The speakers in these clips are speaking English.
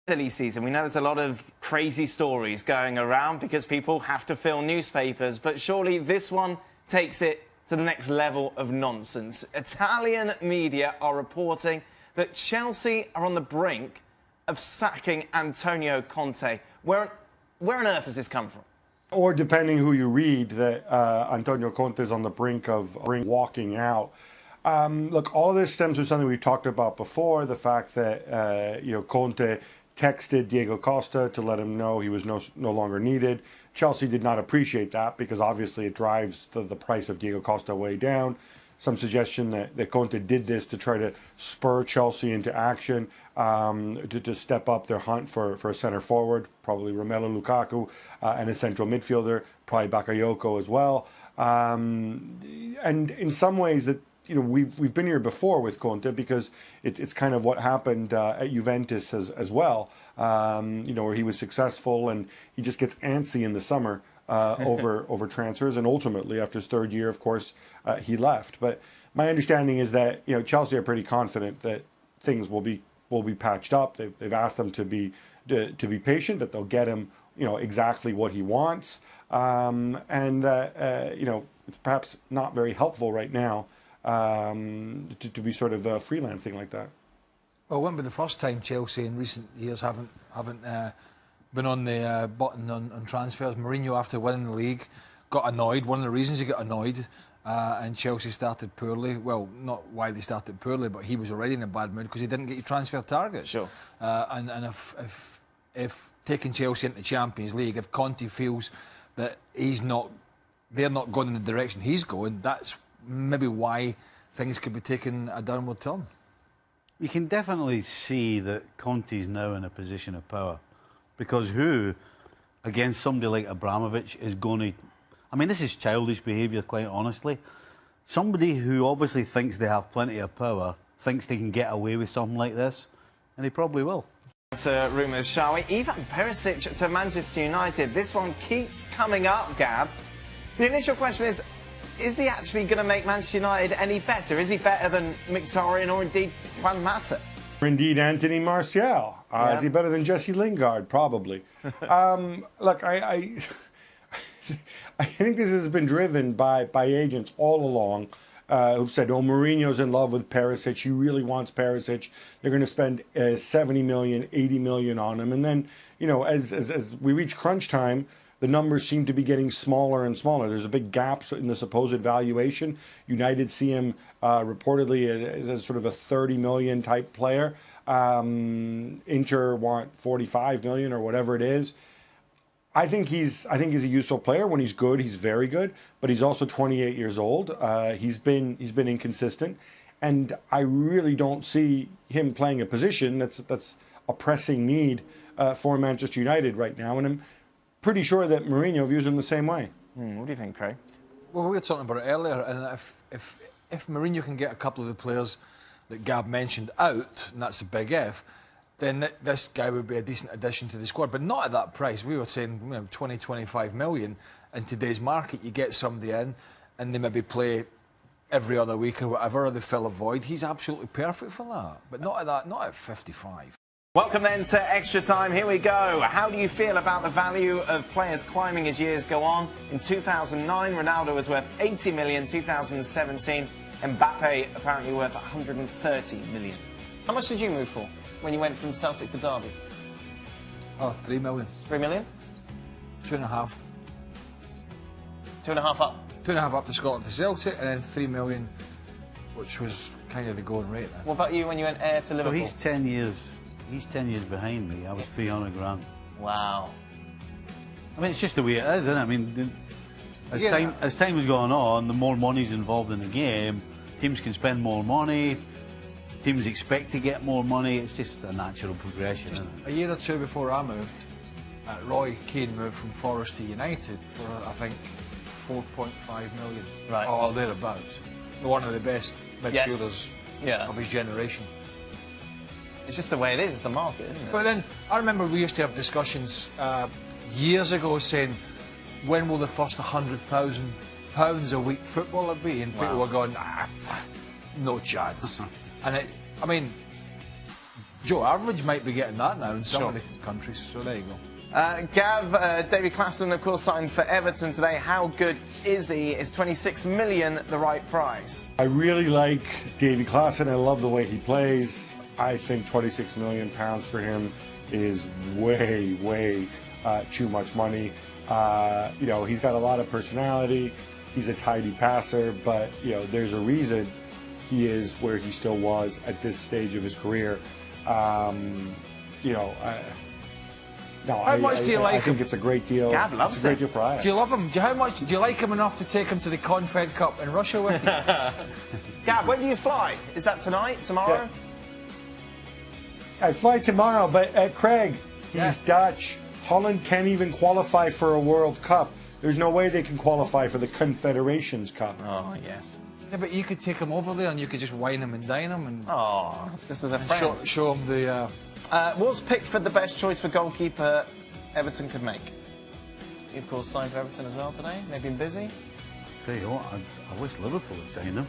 Silly season. We know there's a lot of crazy stories going around because people have to fill newspapers, but surely this one takes it to the next level of nonsense. Italian media are reporting that Chelsea are on the brink of sacking Antonio Conte. Where on earth has this come from? Or depending who you read, that Antonio Conte is on the brink of walking out. Look, all of this stems from something we've talked about before, the fact that Conte texted Diego Costa to let him know he was no longer needed. Chelsea did not appreciate that because obviously it drives the price of Diego Costa way down. Some suggestion that Conte did this to try to spur Chelsea into action, to step up their hunt for a centre forward, probably Romelu Lukaku, and a central midfielder, probably Bakayoko as well. And in some ways that we've been here before with Conte because it's kind of what happened at Juventus as well, where he was successful and he just gets antsy in the summer over transfers, and ultimately after his third year, of course, he left. But my understanding is that Chelsea are pretty confident that things will be patched up. They've asked him to be patient, that they'll get him exactly what he wants, and that it's perhaps not very helpful right now to be sort of freelancing like that. Well, it won't be the first time Chelsea in recent years haven't been on the button on transfers. Mourinho, after winning the league, got annoyed. One of the reasons he got annoyed, and Chelsea started poorly. Well, not why they started poorly, but he was already in a bad mood because he didn't get his transfer targets. Sure. And if taking Chelsea into the Champions League, if Conte feels that they're not going in the direction he's going, that's maybe why things could be taking a downward turn. You can definitely see that Conte's now in a position of power, because who, against somebody like Abramovich, is going to... I mean, this is childish behaviour, quite honestly. Somebody who obviously thinks they have plenty of power thinks they can get away with something like this, and he probably will. To rumours, shall we? Ivan Perisic to Manchester United. This one keeps coming up, Gab. The initial question is he actually going to make Manchester United any better? Is he better than Mkhitaryan or indeed Juan Mata? Or indeed Anthony Martial. Is he better than Jesse Lingard? Probably. Look, I think this has been driven by agents all along who've said, oh, Mourinho's in love with Perisic. He really wants Perisic. They're going to spend 70 million, 80 million on him. And then, as we reach crunch time, the numbers seem to be getting smaller and smaller. There's a big gap in the supposed valuation. United see him reportedly as sort of a 30 million type player. Inter want 45 million or whatever it is. I think he's a useful player. When he's good, he's very good. But he's also 28 years old. He's been inconsistent, and I really don't see him playing a position that's a pressing need for Manchester United right now. And I'm pretty sure that Mourinho views him the same way. What do you think, Craig? Well, we were talking about it earlier, and if Mourinho can get a couple of the players that Gab mentioned out, and that's a big if, then this guy would be a decent addition to the squad, but not at that price. We were saying 20, 25 million. In today's market, you get somebody in, and they maybe play every other week or whatever, or they fill a void. He's absolutely perfect for that, but not at 55. Welcome then to Extra Time. Here we go. How do you feel about the value of players climbing as years go on? In 2009, Ronaldo was worth 80 million. 2017, Mbappe apparently worth 130 million. How much did you move for when you went from Celtic to Derby? Oh, 3 million. 3 million? 2.5. 2.5 up? 2.5 up to Scotland to Celtic, and then 3 million, which was kind of the going rate then. What about you when you went to Liverpool? So he's 10 years... He's 10 years behind me. I was 300 grand. Wow. I mean, it's just the way it is, isn't it? I mean, as time has gone on, the more money's involved in the game, teams can spend more money, teams expect to get more money. It's just a natural progression, isn't it? A year or two before I moved, Roy Keane moved from Forest to United for, I think, 4.5 million. Right. Or thereabouts. One of the best midfielders of his generation. It's just the way it is, it's the market, isn't it? But then, I remember we used to have discussions years ago saying, when will the first £100,000 a week footballer be? And people were going, no chance. And I mean, Joe Average might be getting that now in some of the countries, so there you go. Gav, David Klassen, of course, signed for Everton today. How good is he? Is 26 million the right price? I really like Davy Klaassen. I love the way he plays. I think £26 million for him is way too much money. You know, he's got a lot of personality. He's a tidy passer, but you know, there's a reason he is where he still was at this stage of his career. You know, How much do you like I think him? it's a great deal. Gav loves it's a great it. deal for Ajax. Do you love him? How much do you like him enough to take him to the Confed Cup in Russia with you? Gav, when do you fly? Is that tonight, tomorrow? I fly tomorrow, but Craig, he's Dutch. Holland can't even qualify for a World Cup. There's no way they can qualify for the Confederations Cup. Oh, yes. Yeah, but you could take him over there and you could just wine him and dine him and Oh, just as a friend. show him the... Was Pickford the best choice for goalkeeper Everton could make? You, of course, signed for Everton as well today. They've been busy. Tell you what, I wish Liverpool had signed him.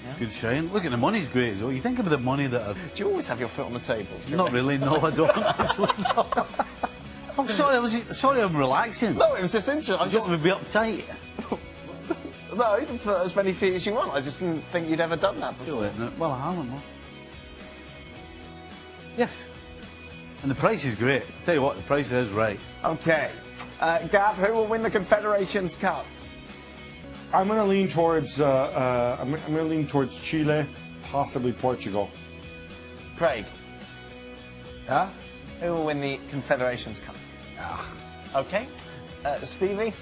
Yeah. Good shine. Look at the money's great though. You think about the money that I've... Do you always have your foot on the table? Not really, no, I don't actually. No. I'm sorry, I'm relaxing. No, it was just interesting. I I just just... want to be uptight. No, you can put as many feet as you want. I just didn't think you'd ever done that before. Well, I haven't, no. Yes. And the price is great. Tell you what, the price is right. Okay. Gav, who will win the Confederations Cup? I'm going to lean towards Chile, possibly Portugal. Craig, Huh? who will win the Confederations Cup? Okay. Stevie,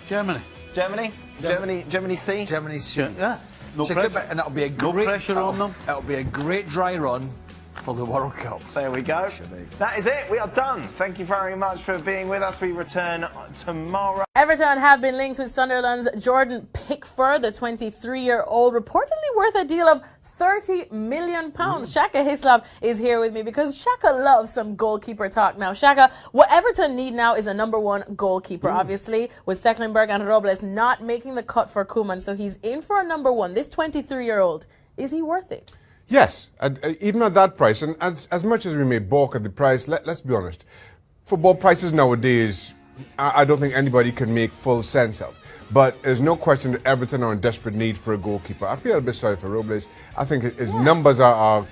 Germany. Germany? Germany C? Germany C. Yeah. No It's a good pressure. bit, and it'll be a No great... pressure on them. It'll be a great dry run for the World Cup. There we go. That is it. We are done. Thank you very much for being with us. We return tomorrow. Everton have been linked with Sunderland's Jordan Pickford, the 23-year-old, reportedly worth a deal of £30 million. Shaka Hislop is here with me because Shaka loves some goalkeeper talk now. Shaka, what Everton need now is a number one goalkeeper, obviously, with Stecklenburg and Robles not making the cut for Koeman, so he's in for a number one. This 23-year-old, is he worth it? Yes, even at that price, and as much as we may balk at the price, let's be honest, football prices nowadays, I don't think anybody can make full sense of. But there's no question that Everton are in desperate need for a goalkeeper. I feel a bit sorry for Robles. I think his numbers are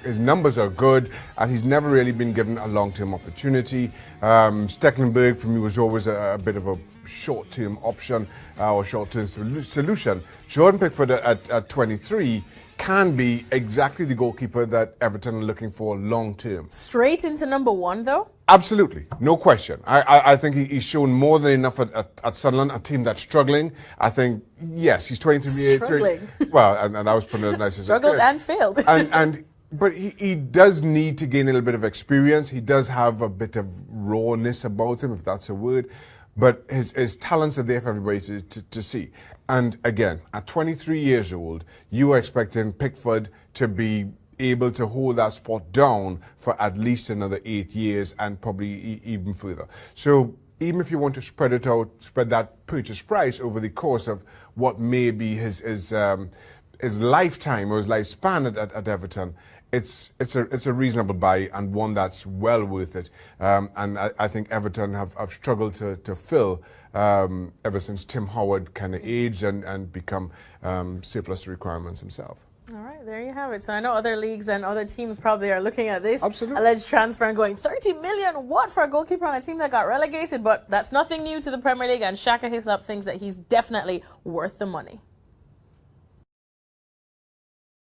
good, and he's never really been given a long-term opportunity. Stecklenburg for me was always a bit of a short-term option or short-term solution. Jordan Pickford at 23 can be exactly the goalkeeper that Everton are looking for long-term. Straight into number one, though? Absolutely, no question. I think he's shown more than enough at Sunderland, a team that's struggling. I think, yes, he's 23. Struggling. Well, and I was putting it as nice as I Struggled could. and failed. But he does need to gain a little bit of experience. He does have a bit of rawness about him, if that's a word. But his talents are there for everybody to see. And again, at 23 years old, you are expecting Pickford to be able to hold that spot down for at least another 8 years and probably even further. So even if you want to spread it out, spread that purchase price over the course of what may be his lifetime or his lifespan at Everton, it's a reasonable buy and one that's well worth it. And I think Everton have struggled to fill ever since Tim Howard kind of aged and become surplus to requirements himself. All right, there you have it. So I know other leagues and other teams probably are looking at this Absolutely. alleged transfer and going, 30 million, what, for a goalkeeper on a team that got relegated? But that's nothing new to the Premier League, and Shaka Hislop thinks that he's definitely worth the money.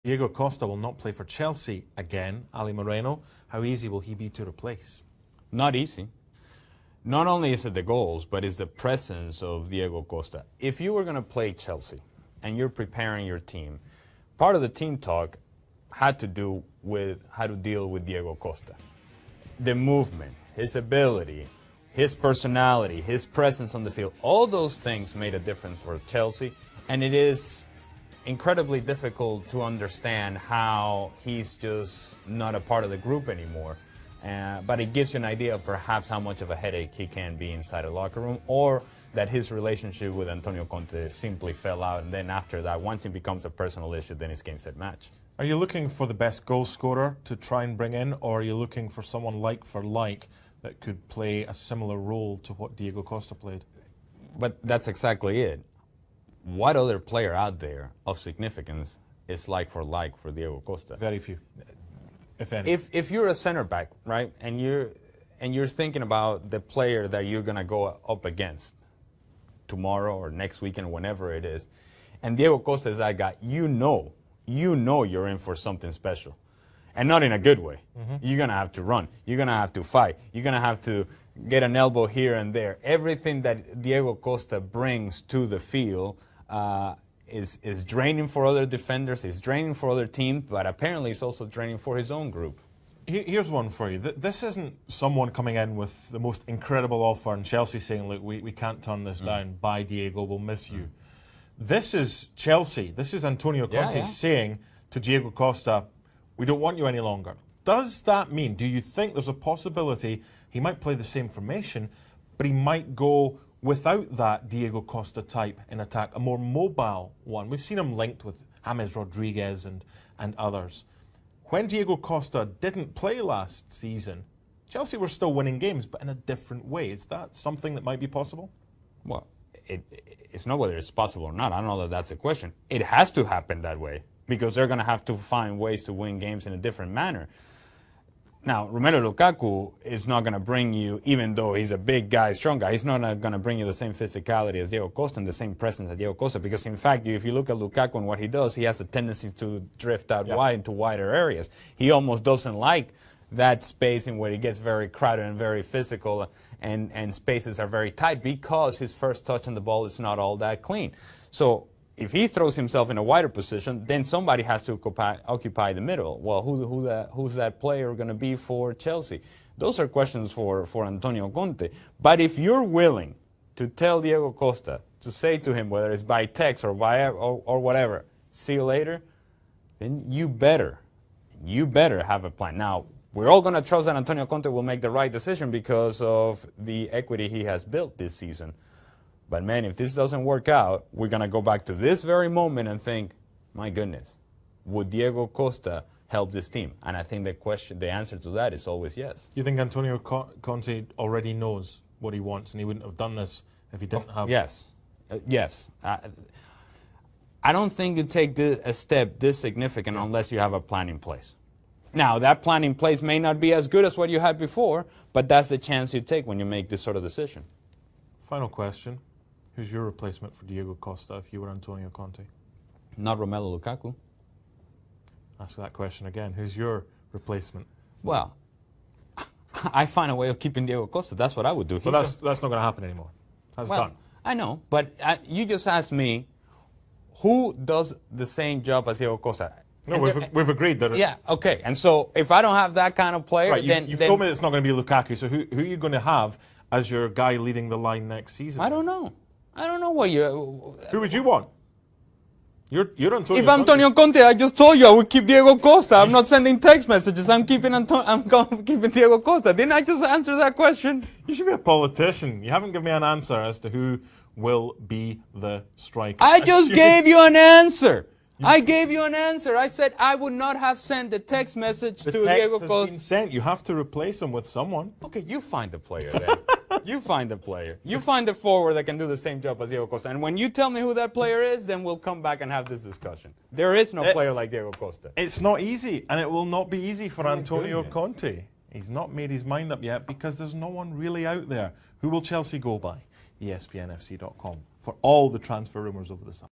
Diego Costa will not play for Chelsea again. Ali Moreno, how easy will he be to replace? Not easy. Not only is it the goals, but it's the presence of Diego Costa. If you were going to play Chelsea and you're preparing your team, part of the team talk had to do with how to deal with Diego Costa. The movement, his ability, his personality, his presence on the field, all those things made a difference for Chelsea, and it is incredibly difficult to understand how he's just not a part of the group anymore. But it gives you an idea of perhaps how much of a headache he can be inside a locker room, or that his relationship with Antonio Conte simply fell out, and then after that, once it becomes a personal issue, then it's game, set, match. Are you looking for the best goal scorer to try and bring in, or are you looking for someone like for like that could play a similar role to what Diego Costa played? But that's exactly it. What other player out there of significance is like for Diego Costa? Very few, if any. If you're a center back, right, and you're thinking about the player that you're gonna go up against tomorrow or next weekend or whenever it is, and Diego Costa is that guy, you know you're in for something special. And not in a good way. You're going to have to run. You're going to have to fight. You're going to have to get an elbow here and there. Everything that Diego Costa brings to the field is draining for other defenders, is draining for other teams, but apparently it's also draining for his own group. Here's one for you. This isn't someone coming in with the most incredible offer and Chelsea saying, look, we can't turn this down. Bye, Diego, we'll miss you. This is Chelsea. This is Antonio Conte saying to Diego Costa, we don't want you any longer. Does that mean, do you think there's a possibility he might play the same formation, but he might go without that Diego Costa type in attack, a more mobile one? We've seen him linked with James Rodriguez and others. When Diego Costa didn't play last season, Chelsea were still winning games, but in a different way. Is that something that might be possible? Well, it's not whether it's possible or not. I don't know that that's a question. It has to happen that way because they're going to have to find ways to win games in a different manner. Now, Romelu Lukaku is not going to bring you, even though he's a big guy, strong guy, he's not going to bring you the same physicality as Diego Costa and the same presence as Diego Costa because, in fact, if you look at Lukaku and what he does, he has a tendency to drift out wide into wider areas. He almost doesn't like that space in where it gets very crowded and very physical and spaces are very tight because his first touch on the ball is not all that clean. So if he throws himself in a wider position, then somebody has to occupy the middle. Well, who's that player going to be for Chelsea? Those are questions for Antonio Conte. But if you're willing to tell Diego Costa, to say to him, whether it's by text or or whatever, see you later, then you better have a plan. Now, we're all going to trust that Antonio Conte will make the right decision because of the equity he has built this season. But, man, if this doesn't work out, we're going to go back to this very moment and think, my goodness, would Diego Costa help this team? And I think the answer to that is always yes. You think Antonio Conte already knows what he wants and he wouldn't have done this if he didn't have... Yes. Yes. I don't think you take a step this significant unless you have a plan in place. Now, that plan in place may not be as good as what you had before, but that's the chance you take when you make this sort of decision. Final question. Who's your replacement for Diego Costa if you were Antonio Conte? Not Romelu Lukaku. Ask that question again. Who's your replacement? Well, I find a way of keeping Diego Costa. That's what I would do. But that's not going to happen anymore. That's done. I know, but you just asked me who does the same job as Diego Costa. No, we've agreed that... Yeah, okay. And so if I don't have that kind of player, right, then... You've told me it's not going to be Lukaku, so who are you going to have as your guy leading the line next season? I don't know. I don't know what you... Who would you want? You're Antonio If Antonio Conte, I just told you I would keep Diego Costa. I'm not sending text messages. I'm keeping keeping Diego Costa. Didn't I just answer that question? You should be a politician. You haven't given me an answer as to who will be the striker. I just gave you an answer. I gave you an answer. I said I would not have sent the text message to Diego Costa. The text has been sent. You have to replace him with someone. Okay, you find the player then. You find the player. You find the forward that can do the same job as Diego Costa. And when you tell me who that player is, then we'll come back and have this discussion. There is no player like Diego Costa. It's not easy, and it will not be easy for Antonio Conte. He's not made his mind up yet because there's no one really out there. Who will Chelsea go by? ESPNFC.com for all the transfer rumours over the summer.